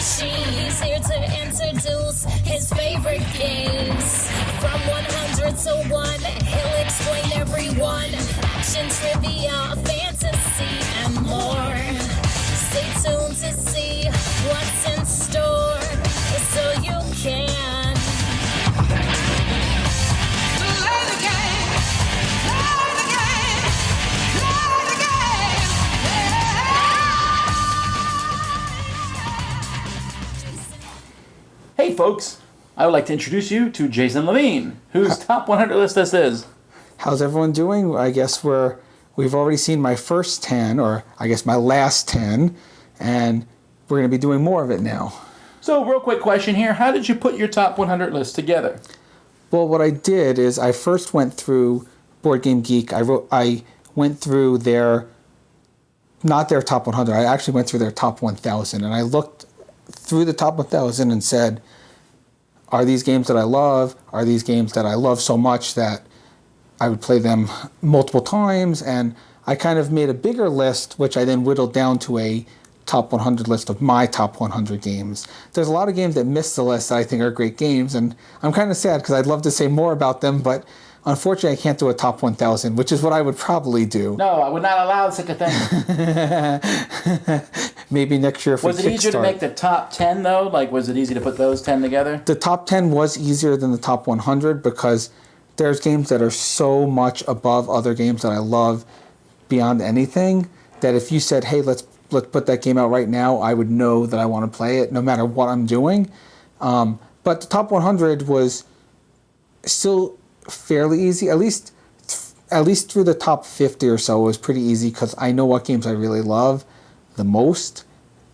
He's here to introduce his favorite games. From 100 to 1, he'll explain every one. Action, trivia, fantasy, and more. Stay tuned to see what's in store, so you can play the game, play the game, play the game. Hey folks, I would like to introduce you to Jason Levine, whose top 100 list this is. How's everyone doing? I guess we've already seen my first 10, or I guess my last 10, and we're going to be doing more of it now. So, real quick question here. How did you put your top 100 list together? Well, what I did is I first went through Board Game Geek. I went through not their top 100. I actually went through their top 1,000, and I looked through the top 1,000 and said, are these games that I love? Are these games that I love so much that I would play them multiple times? And I kind of made a bigger list, which I then whittled down to a top 100 list of my top 100 games. There's a lot of games that miss the list that I think are great games, and I'm kind of sad because I'd love to say more about them, but unfortunately I can't do a top 1,000, which is what I would probably do. No, I would not allow such a thing. Maybe next year if we Was it easier to make the top 10, though? Like, was it easy to put those 10 together? The top 10 was easier than the top 100 because there's games that are so much above other games that I love beyond anything that if you said, hey, let's put that game out right now, I would know that I want to play it no matter what I'm doing. But the top 100 was still fairly easy, at least through the top 50 or so. It was pretty easy because I know what games I really love the most,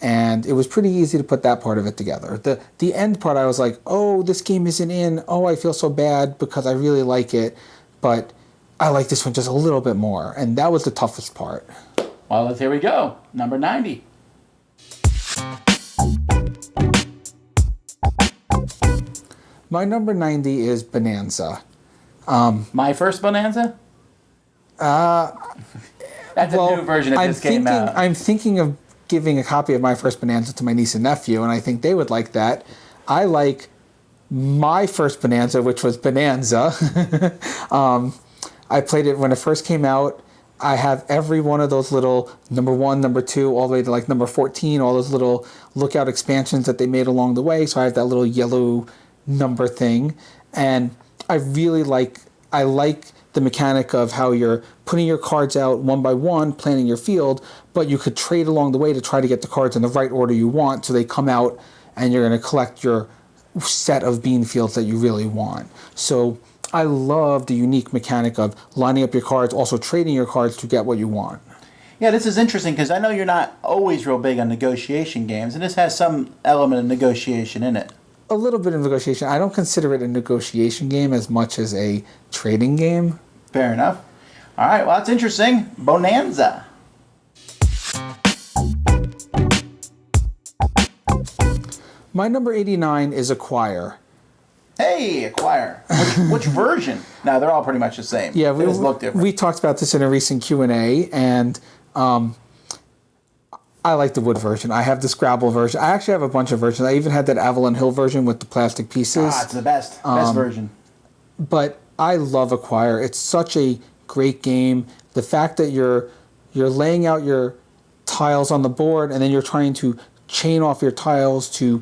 and it was pretty easy to put that part of it together. The end part, I was like, oh, this game isn't in. Oh, I feel so bad because I really like it, but I like this one just a little bit more, and that was the toughest part. Well, here we go. Number 90. My number 90 is Bonanza. My first Bonanza? That's a new version that just came out. I'm thinking of giving a copy of My First Bonanza to my niece and nephew, and I think they would like that. I like My First Bonanza, which was Bonanza. I played it when it first came out. I have every one of those little number 1, number 2, all the way to like number 14, all those little lookout expansions that they made along the way. So I have that little yellow number thing. And I like the mechanic of how you're putting your cards out one by one, planning your field, but you could trade along the way to try to get the cards in the right order you want, so they come out and you're going to collect your set of bean fields that you really want. So I love the unique mechanic of lining up your cards, also trading your cards to get what you want. Yeah, this is interesting because I know you're not always real big on negotiation games, and this has some element of negotiation in it. A little bit of negotiation. I don't consider it a negotiation game as much as a trading game. Fair enough. All right, well, that's interesting. Bonanza. My number 89 is Acquire. Hey, Acquire. Which version? No, they're all pretty much the same. Yeah, they just look different. We talked about this in a recent Q&A, and I like the wood version. I have the Scrabble version. I actually have a bunch of versions. I even had that Avalon Hill version with the plastic pieces. It's the best. Best version. But I love Acquire. It's such a great game. The fact that you're laying out your tiles on the board and then you're trying to chain off your tiles to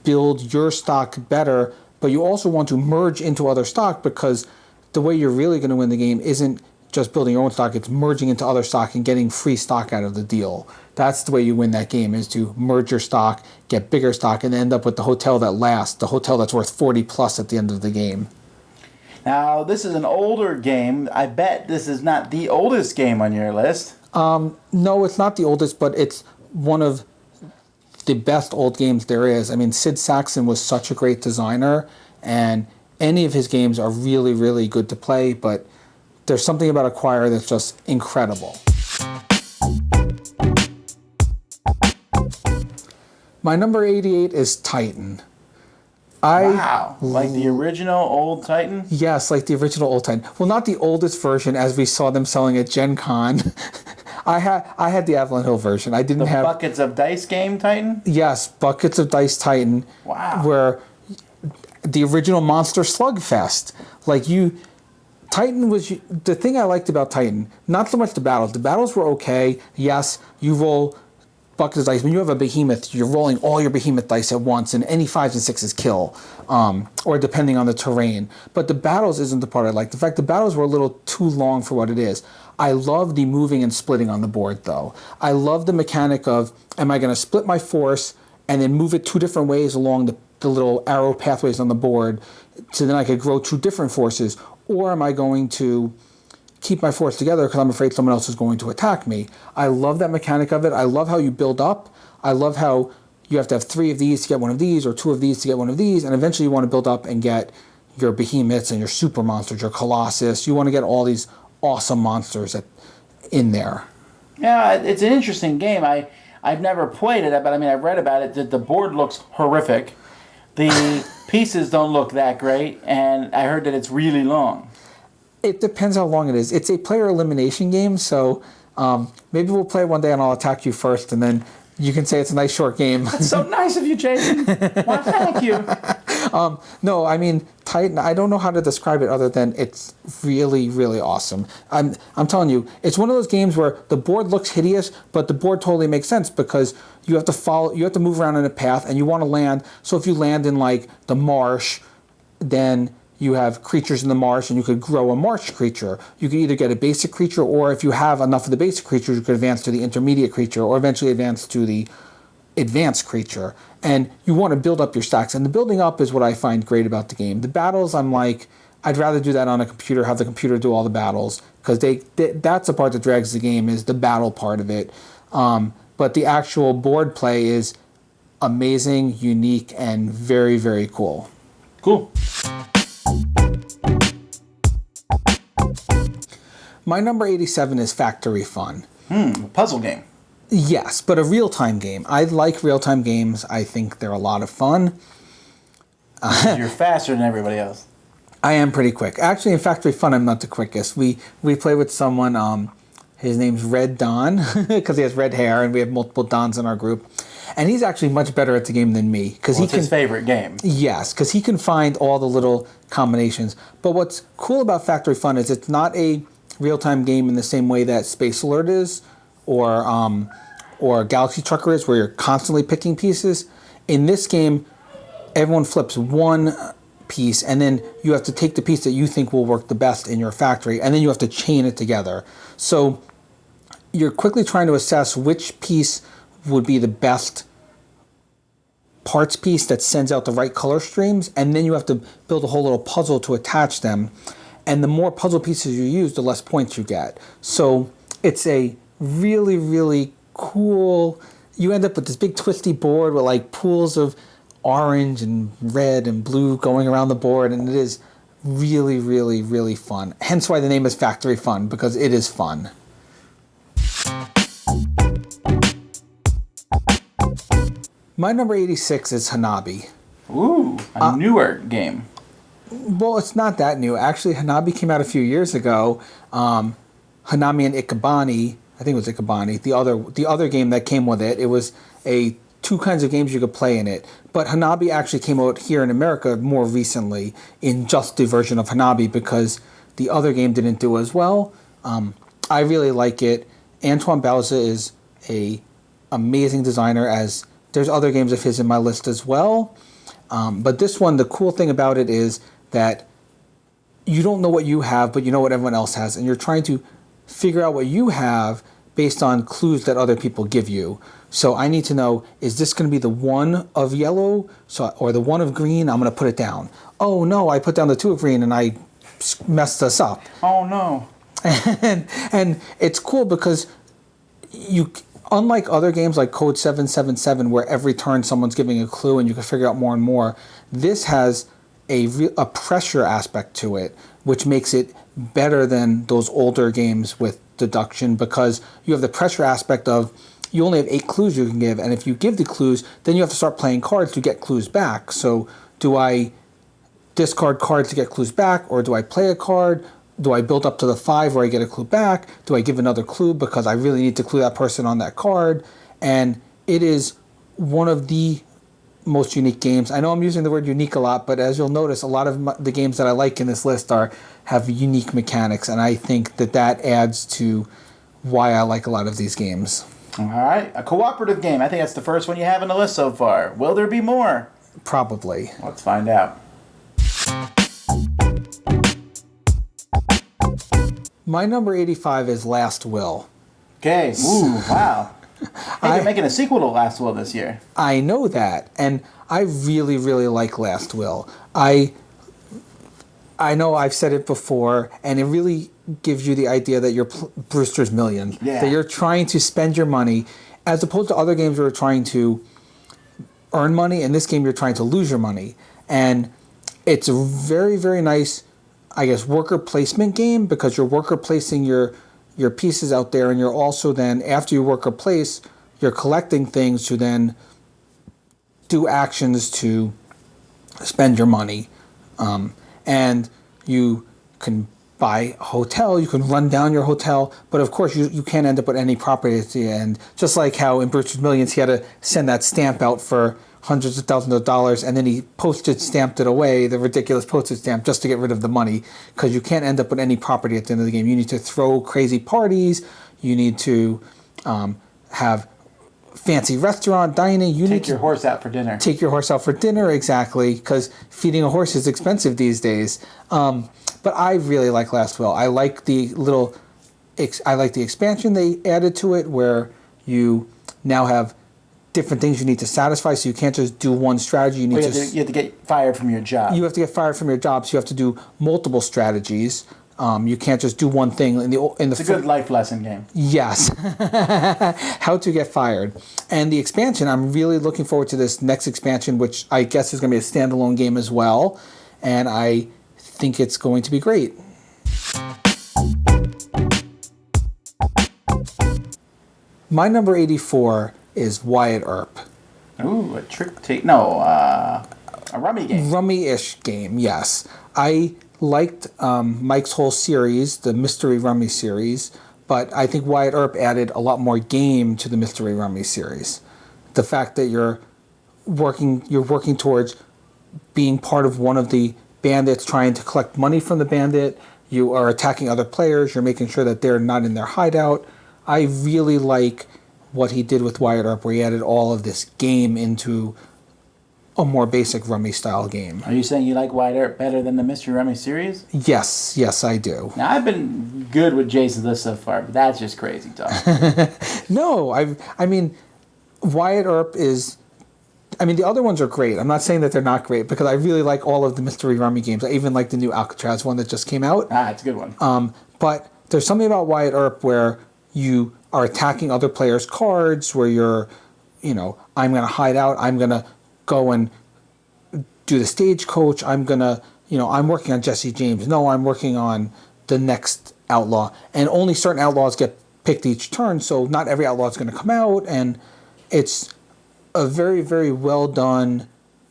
build your stock better, but you also want to merge into other stock, because the way you're really going to win the game isn't just building your own stock, it's merging into other stock and getting free stock out of the deal. That's the way you win that game, is to merge your stock, get bigger stock, and end up with the hotel that lasts, the hotel that's worth 40 plus at the end of the game. Now, this is an older game. I bet this is not the oldest game on your list. No, it's not the oldest, but it's one of the best old games there is. I mean, Sid Saxon was such a great designer, and any of his games are really, really good to play, but there's something about Acquire that's just incredible. My number 88 is Titan. Wow, like the original old Titan? Yes, like the original old Titan. Well, not the oldest version as we saw them selling at Gen Con. I had the Avalon Hill version. I didn't have Buckets of Dice game, Titan? yes, Buckets of Dice Titan. Wow. Where the original Monster Slugfest, like you. Titan was the thing I liked about Titan. Not so much the battles. The battles were okay. Yes, you roll buckets of dice. When you have a behemoth, you're rolling all your behemoth dice at once, and any 5s and 6s kill, or depending on the terrain. But the battles isn't the part I liked. In fact, the battles were a little too long for what it is. I love the moving and splitting on the board, though. I love the mechanic of, am I going to split my force and then move it 2 different ways along the little arrow pathways on the board, so then I could grow 2 different forces, or am I going to keep my force together because I'm afraid someone else is going to attack me? I love that mechanic of it. I love how you build up. I love how you have to have 3 of these to get 1 of these, or 2 of these to get 1 of these, and eventually you want to build up and get your behemoths and your super monsters, your colossus. You want to get all these awesome monsters in there. Yeah, it's an interesting game. I've never played it, but I mean, I've read about it. The board looks horrific. The pieces don't look that great, and I heard that it's really long. It depends how long it is. It's a player elimination game, so maybe we'll play one day and I'll attack you first, and then you can say it's a nice short game. That's so nice of you, Jason. Well, thank you. No, I mean, Titan, I don't know how to describe it other than it's really, really awesome. I'm telling you, it's one of those games where the board looks hideous, but the board totally makes sense because you have to move around in a path, and you want to land. So if you land in like the marsh, then you have creatures in the marsh, and you could grow a marsh creature. You could either get a basic creature, or if you have enough of the basic creatures, you could advance to the intermediate creature, or eventually advance to the advanced creature. And you want to build up your stacks, and the building up is what I find great about the game. The battles, I'm like, I'd rather do that on a computer, have the computer do all the battles, because that's the part that drags the game, is the battle part of it. But the actual board play is amazing, unique, and very, very cool. Cool. My number 87 is Factory Fun. A puzzle game. Yes, but a real-time game. I like real-time games. I think they're a lot of fun. You're faster than everybody else. I am pretty quick. Actually, in Factory Fun, I'm not the quickest. We play with someone, his name's Red Don, because he has red hair, and we have multiple Dons in our group. And he's actually much better at the game than me. It's his favorite game. Yes, because he can find all the little combinations. But what's cool about Factory Fun is it's not a real-time game in the same way that Space Alert is, or Galaxy Trucker is, where you're constantly picking pieces. In this game, everyone flips one piece, and then you have to take the piece that you think will work the best in your factory, and then you have to chain it together. So you're quickly trying to assess which piece would be the best parts piece that sends out the right color streams, and then you have to build a whole little puzzle to attach them. And the more puzzle pieces you use, the less points you get. So it's a really, really cool, you end up with this big twisty board with like pools of orange and red and blue going around the board, and it is really, really, really fun. Hence why the name is Factory Fun, because it is fun. My number 86 is Hanabi. Ooh, a newer game. Well, it's not that new. Actually, Hanabi came out a few years ago. Hanami and Ikebani, I think it was Ikebani, the other game that came with it. It was two kinds of games you could play in it. But Hanabi actually came out here in America more recently in just the version of Hanabi because the other game didn't do as well. I really like it. Antoine Bauza is a amazing designer, as there's other games of his in my list as well. But this one, the cool thing about it is that you don't know what you have, but you know what everyone else has, and you're trying to figure out what you have based on clues that other people give you. So I need to know, is this going to be the one of yellow or the one of green? I'm going to put it down. Oh no, I put down the 2 of green and I messed us up. Oh no. And it's cool because unlike other games like Code 777, where every turn someone's giving a clue and you can figure out more and more, this has a pressure aspect to it, which makes it better than those older games with deduction, because you have the pressure aspect of you only have 8 clues you can give, and if you give the clues, then you have to start playing cards to get clues back. So do I discard cards to get clues back, or do I play a card? do I build up to the 5 where I get a clue back? Do I give another clue because I really need to clue that person on that card? And it is one of the most unique games. I know I'm using the word unique a lot, but as you'll notice, a lot of the games that I like in this list have unique mechanics, and I think that adds to why I like a lot of these games. All right, a cooperative game. I think that's the first one you have in the list so far. Will there be more? Probably. Let's find out. My number 85 is Last Will. Okay. Ooh, wow. They're making a sequel to Last Will this year. I know that, and I really, really like Last Will. I know I've said it before, and it really gives you the idea that you're Brewster's Million. Yeah. That you're trying to spend your money, as opposed to other games where you're trying to earn money. In this game, you're trying to lose your money. And it's a very, very nice, I guess, worker placement game, because you're worker placing your pieces out there, and you're also then, after you worker place, you're collecting things to then do actions to spend your money. And you can buy a hotel, you can run down your hotel, but of course you can't end up with any property at the end. Just like how in Brewster's Millions he had to send that stamp out for hundreds of thousands of dollars, and then he postage stamped it away, the ridiculous postage stamp, just to get rid of the money, because you can't end up with any property at the end of the game. You need to throw crazy parties, you need to have fancy restaurant dining. You Take your horse out for dinner. Take your horse out for dinner, exactly, because feeding a horse is expensive these days. But I really like Last Will. I like the expansion they added to it, where you now have different things you need to satisfy, so you can't just do one strategy. You have to get fired from your job. You have to get fired from your job, so you have to do multiple strategies. You can't just do one thing. It's a good life lesson game. Yes. How to get fired. And the expansion, I'm really looking forward to this next expansion, which I guess is going to be a standalone game as well. And I think it's going to be great. My number 84 is Wyatt Earp. Ooh, a trick take. No, a rummy game. Rummy-ish game, yes. I liked Mike's whole series, the Mystery Rummy series, but I think Wyatt Earp added a lot more game to the Mystery Rummy series. The fact that you're working towards being part of one of the bandits, trying to collect money from the bandit, you are attacking other players, you're making sure that they're not in their hideout. I really like what he did with Wyatt Earp, where he added all of this game into a more basic Rummy style game. Are you saying you like Wyatt Earp better than the Mystery Rummy series? Yes, I do. Now, I've been good with Jason's list so far, but that's just crazy talk. No, I mean, Wyatt Earp is... I mean, the other ones are great. I'm not saying that they're not great, because I really like all of the Mystery Rummy games. I even like the new Alcatraz one that just came out. It's a good one. But there's something about Wyatt Earp where you are attacking other players' cards, where you're, I'm going to hide out, I'm going to go and do the stagecoach, I'm going to, I'm working on Jesse James. No, I'm working on the next outlaw. And only certain outlaws get picked each turn, so not every outlaw is going to come out, and it's a very, very well done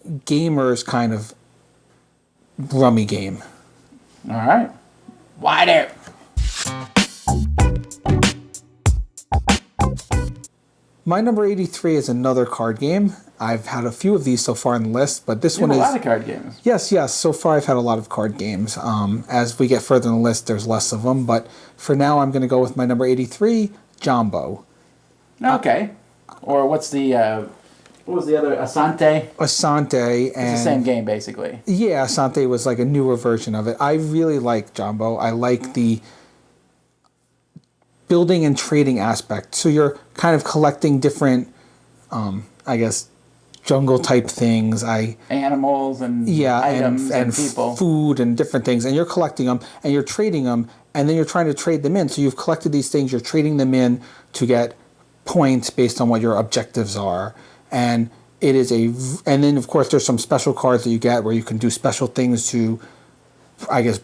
gamers kind of rummy game. All right. Wyatt Earp. My number 83 is another card game. I've had a few of these so far on the list, but this one is... a lot of card games. Yes. So far I've had a lot of card games. As we get further in the list, there's less of them. But for now, I'm going to go with my number 83, Jumbo. Okay. Or what was the other? Asante? Asante. It's the same game, basically. Yeah, Asante was like a newer version of it. I really like Jumbo. I like the building and trading aspect. So you're kind of collecting different, jungle type things. Animals and items and people. Food and different things. And you're collecting them and you're trading them, and then you're trying to trade them in. So you've collected these things, you're trading them in to get points based on what your objectives are. And it is and then of course there's some special cards that you get where you can do special things to,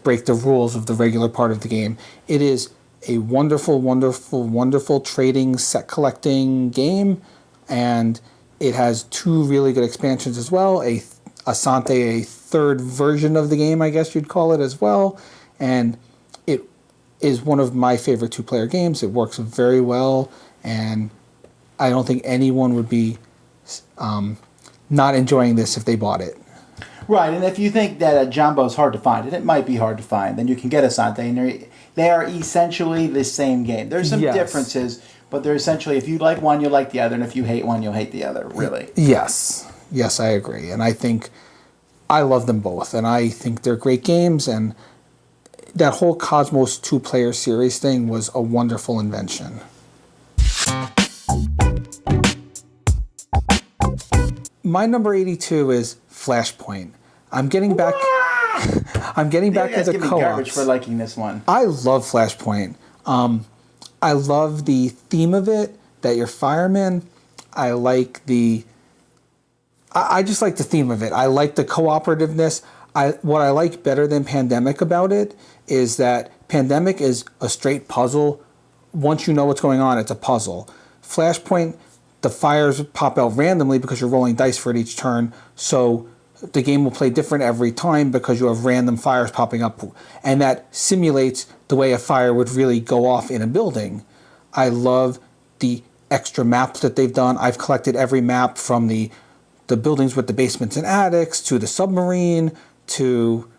break the rules of the regular part of the game. It is a wonderful, wonderful, wonderful trading set collecting game, and it has 2 really good expansions as well. Asante, a third version of the game, I guess you'd call it as well, and it is one of my favorite two-player games. It works very well, and I don't think anyone would be not enjoying this if they bought it. Right, and if you think that a Jumbo is hard to find, and it might be hard to find, then you can get a Sante, and they are essentially the same game. There's some differences, but they're essentially, if you like one, you'll like the other, and if you hate one, you'll hate the other, really. Yes, I agree, and I think I love them both, and I think they're great games, and that whole Cosmos two-player series thing was a wonderful invention. My number 82 is Flashpoint. I'm getting back. I'm getting back into co-ops. Garbage for liking this one. I love Flashpoint. I love the theme of it. That you're firemen. I like the. I just like the theme of it. I like the cooperativeness. What I like better than Pandemic about it is that Pandemic is a straight puzzle. Once you know what's going on, it's a puzzle. Flashpoint, the fires pop out randomly because you're rolling dice for it each turn. So the game will play different every time because you have random fires popping up. And that simulates the way a fire would really go off in a building. I love the extra maps that they've done. I've collected every map from the buildings with the basements and attics to the submarine to...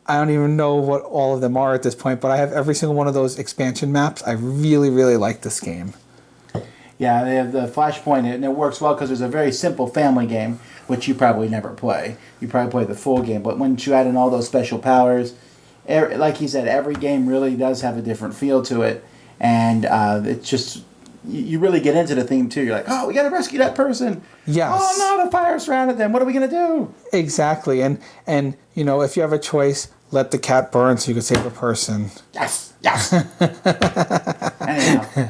I don't even know what all of them are at this point, but I have every single one of those expansion maps. I really, really like this game. Yeah, they have the Flashpoint, and it works well because it's a very simple family game, which you probably never play. You probably play the full game, but once you add in all those special powers, like he said, every game really does have a different feel to it, and it's just... You really get into the theme, too. You're like, oh, we got to rescue that person. Yes. Oh, no, the fire surrounded them. What are we going to do? Exactly. And you know, if you have a choice, let the cat burn so you can save a person. Yes. Anyhow,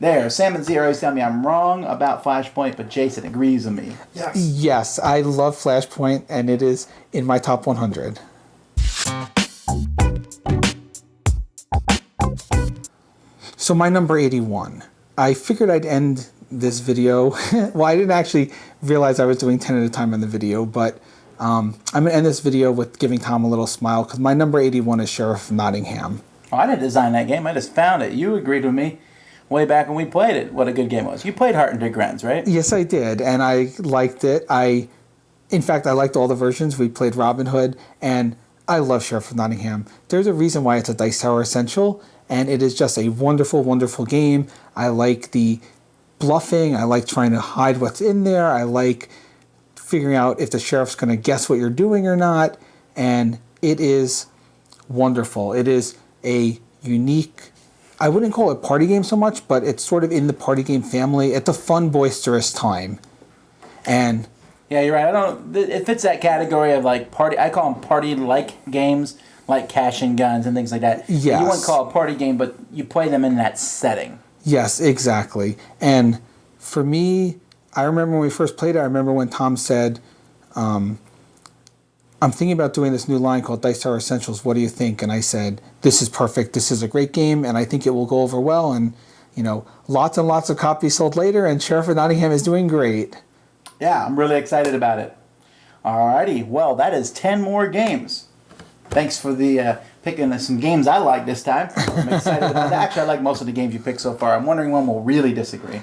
there. Sam and Zero is telling me I'm wrong about Flashpoint, but Jason agrees with me. Yes, I love Flashpoint, and it is in my top 100. So my number 81. I figured I'd end this video. Well, I didn't actually realize I was doing 10 at a time on the video, but I'm going to end this video with giving Tom a little smile because my number 81 is Sheriff of Nottingham. Oh, I didn't design that game. I just found it. You agreed with me way back when we played it. What a good game it was. You played Heart and Digrens, right? Yes, I did, and I liked it. In fact, I liked all the versions. We played Robin Hood, and I love Sheriff of Nottingham. There's a reason why it's a Dice Tower Essential, and it is just a wonderful, wonderful game. I like the bluffing. I like trying to hide what's in there. I like figuring out if the sheriff's going to guess what you're doing or not. And it is wonderful. It is a unique, I wouldn't call it party game so much, but it's sort of in the party game family. It's a fun, boisterous time. And yeah, you're right. It fits that category of like party. I call them party-like games, like Cash and Guns and things like that. Yes. You wouldn't call it a party game, but you play them in that setting. Yes, exactly. And for me, I remember when we first played it, I remember when Tom said, I'm thinking about doing this new line called Dice Tower Essentials. What do you think? And I said, this is perfect. This is a great game, and I think it will go over well. And, you know, lots and lots of copies sold later, and Sheriff of Nottingham is doing great. Yeah, I'm really excited about it. Alrighty, well, that is 10 more games. Thanks for the picking some games I like this time. I'm excited about that. Actually, I like most of the games you picked so far. I'm wondering when we'll really disagree.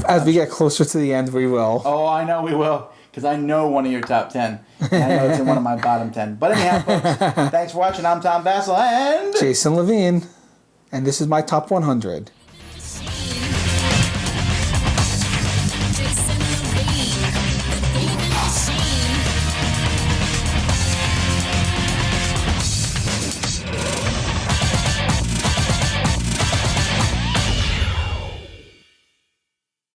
As we get closer to the end, we will. Oh, I know we will, because I know one of your top 10. And I know it's in one of my bottom 10. But anyhow, folks, thanks for watching. I'm Tom Vassell and... Jason Levine. And this is my top 100.